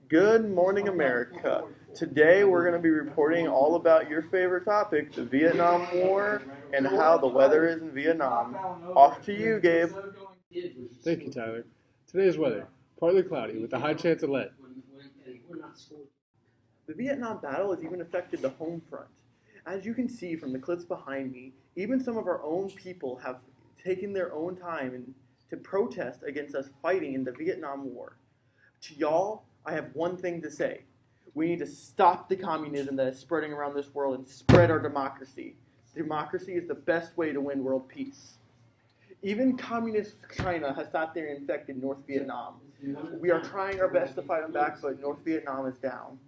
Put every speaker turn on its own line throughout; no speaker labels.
Good morning, America. Today we're going to be reporting all about your favorite topic, the Vietnam War, and how the weather is in Vietnam. Off to you, Gabe.
Thank you, Tyler. Today's weather, partly cloudy with a high chance of lead.
The Vietnam battle has even affected the home front. As you can see from the clips behind me, even some of our own people have taken their own time to protest against us fighting in the Vietnam War. To y'all, I have one thing to say. We need to stop the communism that is spreading around this world and spread our democracy. Democracy is the best way to win world peace. Even communist China has sat there and infected North Vietnam. We are trying our best to fight them back, but North Vietnam is down.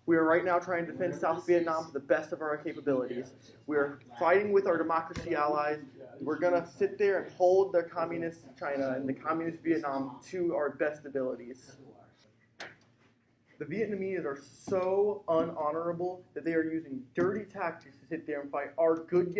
We are right now trying to defend South Vietnam to the best of our capabilities. We are fighting with our democracy allies. We're going to sit there and hold the communist China and the communist Vietnam to our best abilities. The Vietnamese are so unhonorable that they are using dirty tactics to sit there and fight our good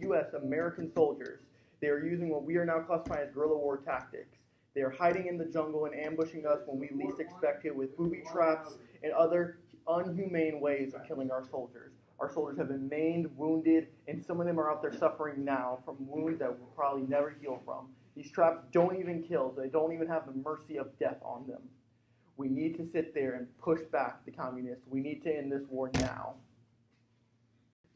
U.S. American soldiers. They are using what we are now classifying as guerrilla war tactics. They are hiding in the jungle and ambushing us when we least expect it with booby traps and other unhumane ways of killing our soldiers. Our soldiers have been maimed, wounded, and some of them are out there suffering now from wounds that will probably never heal from. These traps don't even kill, so they don't even have the mercy of death on them. We need to sit there and push back the communists. We need to end this war now.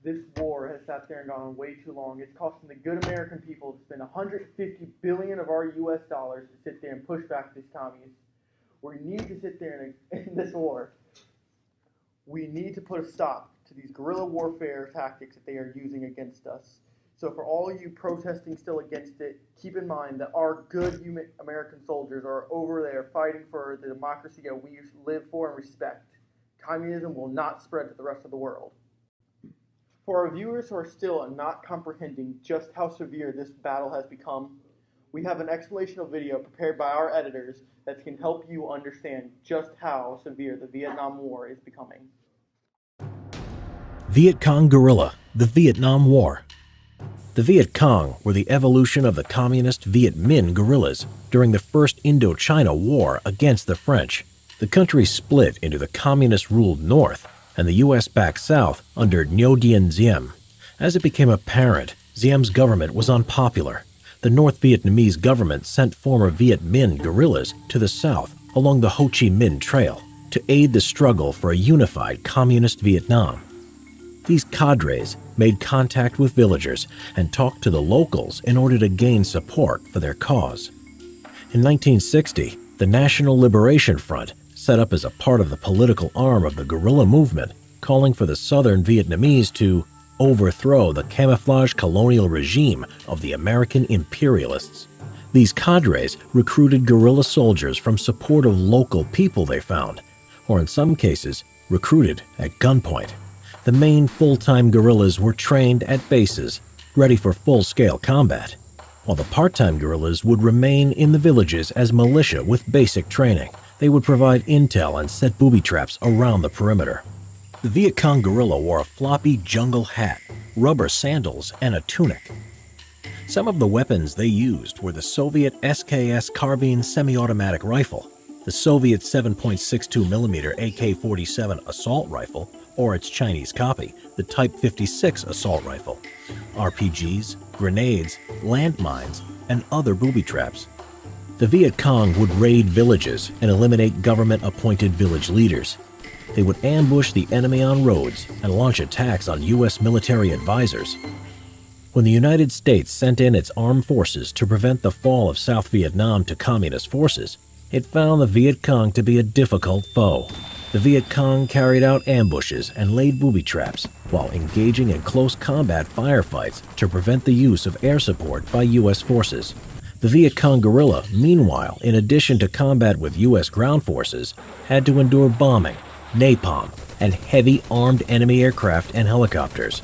This war has sat there and gone on way too long. It's costing the good American people to spend $150 billion of our U.S. dollars to sit there and push back these communists. We need to sit there and end this war. We need to put a stop to these guerrilla warfare tactics that they are using against us. So for all you protesting still against it, keep in mind that our good American soldiers are over there fighting for the democracy that we live for and respect. Communism will not spread to the rest of the world. For our viewers who are still not comprehending just how severe this battle has become, we have an explanational video prepared by our editors that can help you understand just how severe the Vietnam War is becoming.
Viet Cong guerrilla, the Vietnam War. The Viet Cong were the evolution of the communist Viet Minh guerrillas during the First Indochina War against the French. The country split into the communist-ruled North and the U.S.-backed South under Ngo Dinh Diem. As it became apparent, Diem's government was unpopular. The North Vietnamese government sent former Viet Minh guerrillas to the south along the Ho Chi Minh Trail to aid the struggle for a unified communist Vietnam. These cadres made contact with villagers and talked to the locals in order to gain support for their cause. In 1960, the National Liberation Front, set up as a part of the political arm of the guerrilla movement, calling for the southern Vietnamese to overthrow the camouflage colonial regime of the American imperialists. These cadres recruited guerrilla soldiers from support of local people they found, or in some cases, recruited at gunpoint. The main full-time guerrillas were trained at bases, ready for full-scale combat, while the part-time guerrillas would remain in the villages as militia with basic training. They would provide intel and set booby traps around the perimeter. The Viet Cong guerrilla wore a floppy jungle hat, rubber sandals, and a tunic. Some of the weapons they used were the Soviet SKS carbine semi-automatic rifle, the Soviet 7.62mm AK-47 assault rifle, or its Chinese copy, the Type 56 assault rifle, RPGs, grenades, landmines, and other booby traps. The Viet Cong would raid villages and eliminate government-appointed village leaders. They would ambush the enemy on roads and launch attacks on U.S. military advisors. When the United States sent in its armed forces to prevent the fall of South Vietnam to communist forces, it found the Viet Cong to be a difficult foe. The Viet Cong carried out ambushes and laid booby traps while engaging in close combat firefights to prevent the use of air support by U.S. forces. The Viet Cong guerrilla, meanwhile, in addition to combat with U.S. ground forces, had to endure bombing, napalm, and heavy armed enemy aircraft and helicopters.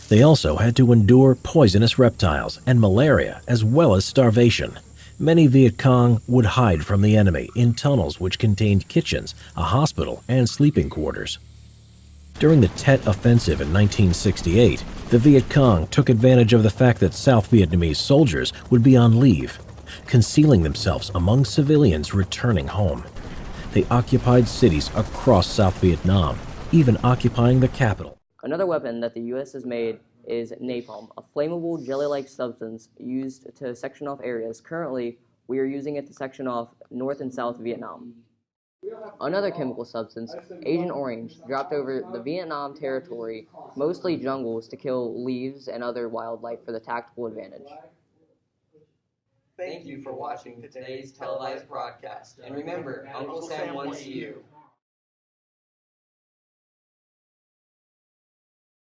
They also had to endure poisonous reptiles and malaria as well as starvation. Many Viet Cong would hide from the enemy in tunnels which contained kitchens, a hospital, and sleeping quarters. During the Tet Offensive in 1968, the Viet Cong took advantage of the fact that South Vietnamese soldiers would be on leave, concealing themselves among civilians returning home. They occupied cities across South Vietnam, even occupying the capital.
Another weapon that the U.S. has made is napalm, a flammable jelly-like substance used to section off areas. Currently, we are using it to section off North and South Vietnam. Another chemical substance, Agent Orange, dropped over the Vietnam territory, mostly jungles, to kill leaves and other wildlife for the tactical advantage.
Thank you for watching today's televised broadcast. And remember, Uncle Sam wants you.